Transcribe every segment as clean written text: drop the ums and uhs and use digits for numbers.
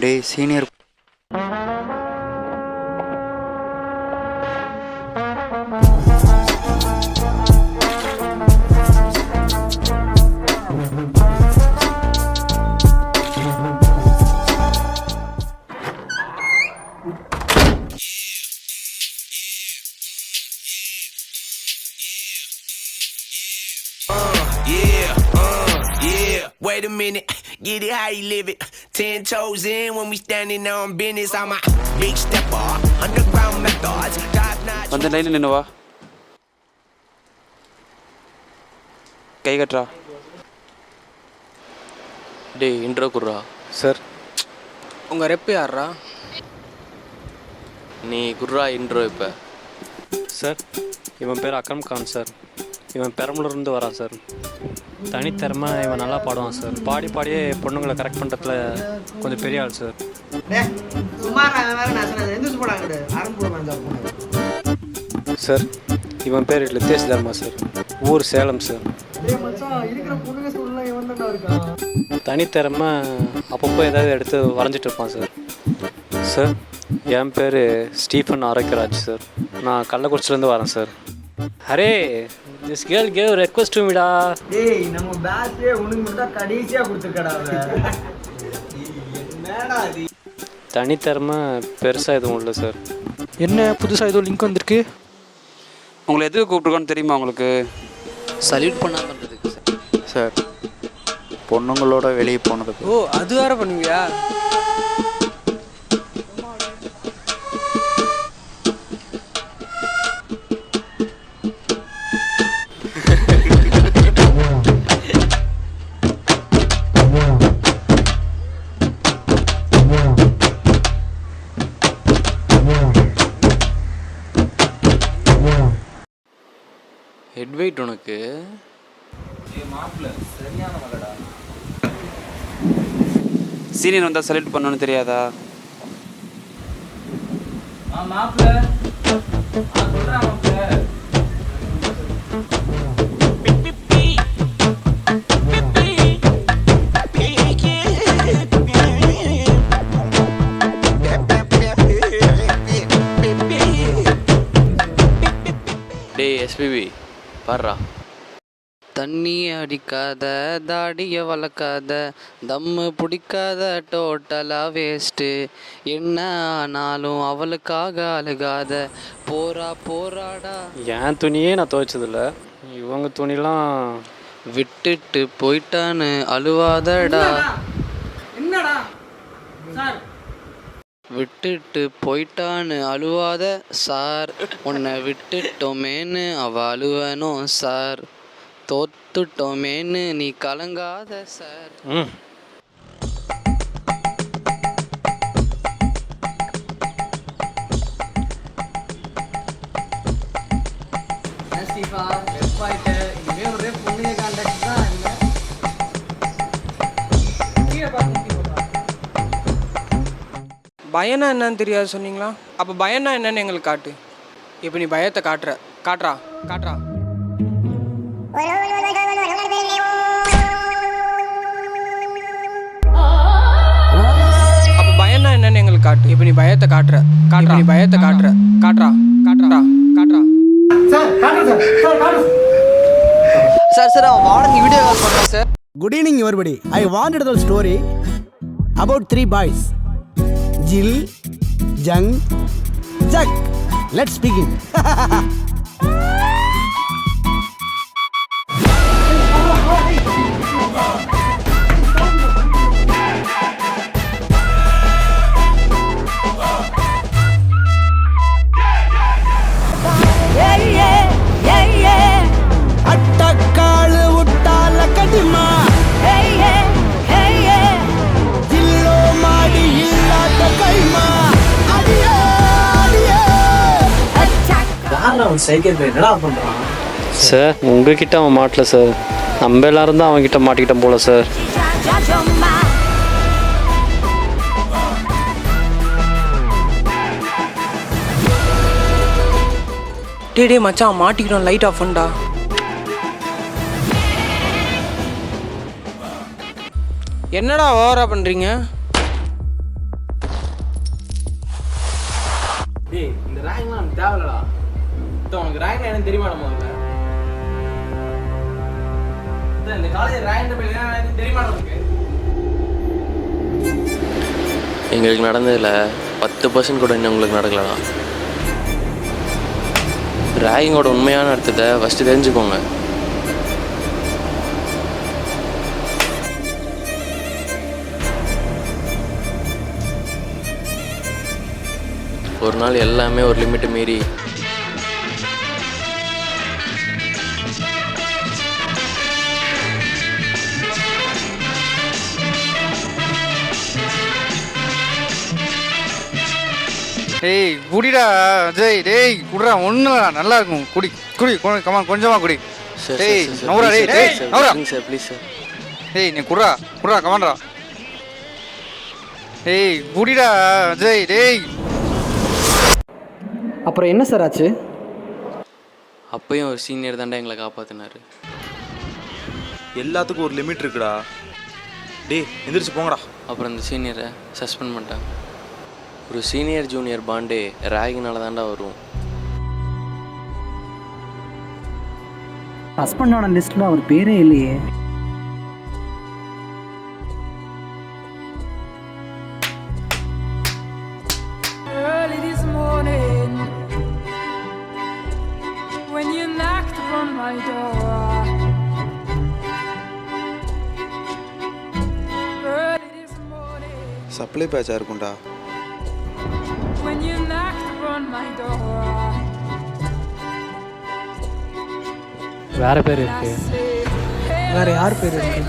டேய் senior. Wait a minute, get it how you live it. 10 toes in when we standing on business. I'm a big stepper, underground methods, top notch. வந்து லைனில் நின்று வா. கை கட்டுறா. டேய் intro குர்ரா. Sir உங்கள் ரெப்பு யார்ரா? நீ குர்ரா இன்ட்ரோ இப்போ. சார் இவன் பேர் அக்ரம் கான் சார். இவன் பெரம்பலூர்லேருந்து வரான் சார். தனித்திறமை இவன் நல்லா பாடுவான் சார். பாடியே பொண்ணுங்களை கரெக்ட் பண்ணுறதுல கொஞ்சம் பெரிய ஆள் சார். சார் இவன் பேர் லித்தேஷ் தர்மா சார். ஊர் சேலம் சார். தனித்திறமை அப்பப்போ ஏதாவது எடுத்து வரைஞ்சிட்டு இருப்பான் சார். சார் என் பேர் ஸ்டீஃபன் ஆரோக்கியராஜ் சார். நான் கள்ளக்குறிச்சிலேருந்து வரேன் சார். அரே this girl gave request to மீடா. டேய் நம்ம பேட்சே உனக்கு மட்டும் கடைசியா கொடுத்துக்கடா. என்னடா இது? தனித்திறமை பெருசாக எதுவும் இல்லை சார். என்ன புதுசாக ஏதோ லிங்க் வந்திருக்கு? உங்களை எதுக்கு கூப்பிட்ருக்கோன்னு தெரியுமா உங்களுக்கு? சல்யூட் பண்ணாமல் இருந்ததுக்கு சார். சார் பொண்ணுங்களோட வெளியே போனதுக்கு. ஓ அது வேற பண்ணுவியா? ஹெட் வெயிட் உனக்கு. சீனியர் வந்தால் செலக்ட் பண்ணணும்னு தெரியாதா? டேய் எஸ்பிபி பாடுறா. தண்ணி அடிக்காத, தாடியை வளர்க்காத, தம்மு பிடிக்காத, டோட்டலாக வேஸ்ட்டு. என்ன ஆனாலும் அவளுக்காக அழுகாத, போராடா. என் துணியே நான் துவைச்சதில்ல, இவங்க துணிலாம் விட்டுட்டு போயிட்டான்னு அழுவாதடா. என்னடா சார்? விட்டுட்டு போயிட்டான்னு அழுவாத சார். உன்னை விட்டுட்டோமேன்னு அவ அழுவனும் சார். தோத்துட்டோமேன்னு நீ கலங்காத சார். பயனா என்னன்னு தெரியாது சொன்னீங்களா? அப்போ பயனா என்னன்னு எங்களுக்கு காட்டு. இப்போ நீ பயத்தை காட்டுறா. அப்போ பயனா என்னன்னு எங்களுக்கு காட்டு. இப்போ நீ பயத்தை காட்டுறா. சார் காட்டு சார் காட்டு. சார் அவன் வாடகை வீடியோ கால் பண்ணுறான் sir. Good evening everybody. I wanted to tell a story about 3 boys. Jill, Jung, Jack. Let's begin. அட்டக்காளு உட்டால கடிமா. ஜில்லோ மாடி இல்லாத கைமா. என்னடா பண்றான் சார்? உங்ககிட்ட அவன் மாட்டல சார், நம்ம எல்லாரும் தான் அவன்கிட்ட மாட்டிக்கிட்டோம் போல சார். டே மச்சான் மாட்டிக்கிட்டோம், லைட் ஆஃப் பண்ணா. என்னடா ஓவரா பண்ணுறீங்க? டேய் இந்த ரேங்க்லாம் நமக்கு தேவையில்லடா. உனக்கு ரேங்க் என்னன்னு தெரியுமா முதல்ல? இந்த காலேஜ் ரேங்க் என்ன தெரியுமா நமக்கு? எங்களுக்கு நடந்ததில் 10% கூட இன்னும் உங்களுக்கு நடக்கலடா. ரேகிங்கோட உண்மையான அர்த்தத்தை ஃபஸ்ட்டு தெரிஞ்சுக்கோங்க. ஒரு நாள் எல்லாமே ஒரு லிமிட்டு மீறி டேய் குடிடா ஜெய், டேய் குடிடா, ஒன்றும் நல்லா இருக்கும், குடி குடி கமான் கொஞ்சமாக குடி. டேய் நவுரா, டேய் டேய் நவுரா சார் ப்ளீஸ் சார். டேய் நீ குடிடா குடிடா கமான்டா. டேய் குடிடா ஜெய், டேய். அப்புறம் என்ன சார் ஆச்சு? அப்பயும் ஒரு சீனியர் தாண்டா எங்களை காப்பாற்றினார். எல்லாத்துக்கும் ஒரு லிமிட் இருக்குடா. டேய் எந்திரிச்சு போங்கடா. அப்புறம் இந்த சீனியரை சஸ்பெண்ட் பண்ணிட்டாங்க. ஒரு சீனியர் ஜூனியர் பாண்டே ரேகினால தாண்டா வரும். ஹஸ்பண்ட் ஆன லிஸ்ட்ல அவர் பேரே இல்லையே. Early this morning, when you knocked on my door. Early this morning, supply பேட்சாக இருக்கும்டா. when you knocked on my door. வேறு பேர் இருக்கு. வேறு யார் பேர் இருக்கு?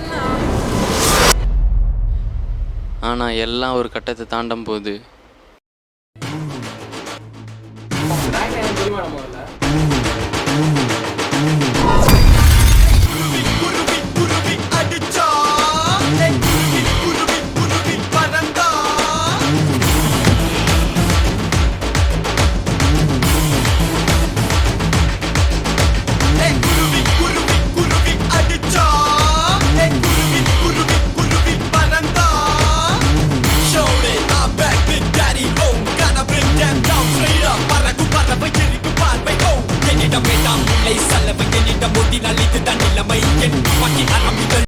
ஆனால் எல்லாம் ஒரு கட்டத்தை தாண்டும் போது